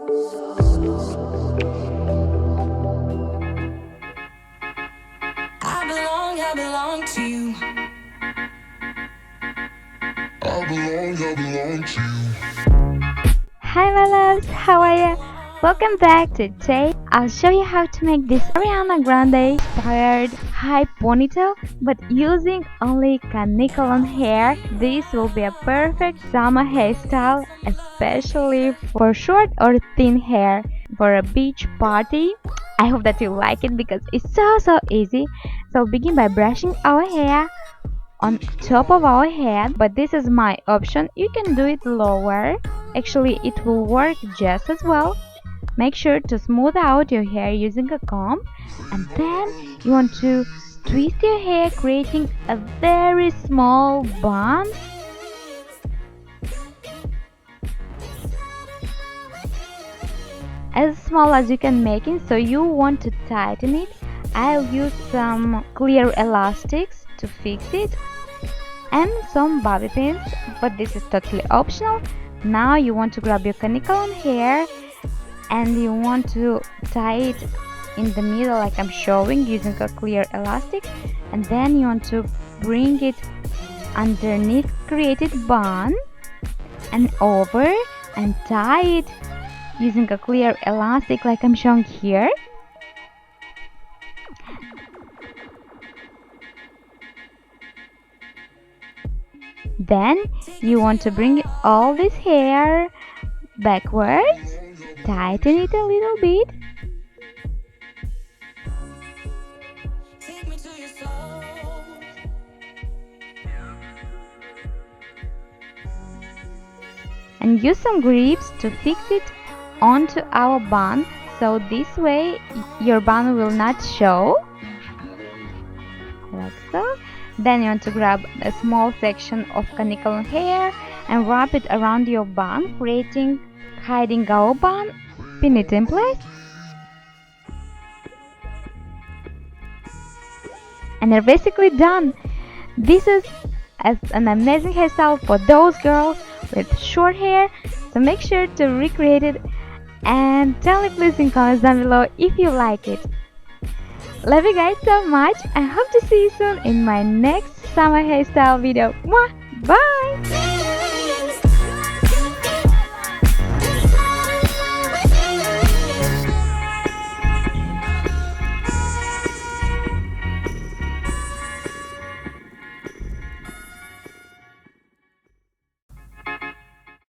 I belong to you. I belong to you. Hi my loves, how are you? Welcome back. Today I'll show you how to make this Ariana Grande inspired high ponytail but using only Kanekalon hair. This will be a perfect summer hairstyle, especially for short or thin hair for a beach party. I hope that you like it because it's so easy. So begin by brushing our hair on top of our head, but this is my option. You can do it lower. Actually, it will work just as well. Make sure to smooth out your hair using a comb, and then you want to twist your hair, creating a very small bun. As small as you can make it. So you want to tighten it. I'll use some clear elastics to fix it and some bobby pins, but this is totally optional. Now you want to grab your Kanekalon hair and you want to tie it in the middle like I'm showing using a clear elastic, and then you want to bring it underneath created bun and over and tie it using a clear elastic like I'm showing here. Then you want to bring all this hair backwards, tighten it a little bit, and use some grips to fix it onto our bun, so this way your bun will not show, like so. Then you want to grab a small section of Kanekalon hair and wrap it around your bun, hiding our bun, pin it in place, and they're basically done. This is an amazing hairstyle for those girls with short hair, so make sure to recreate it and tell me please in comments down below if you like it. Love you guys so much. I hope to see you soon in my next summer hairstyle video. Mwah! Bye!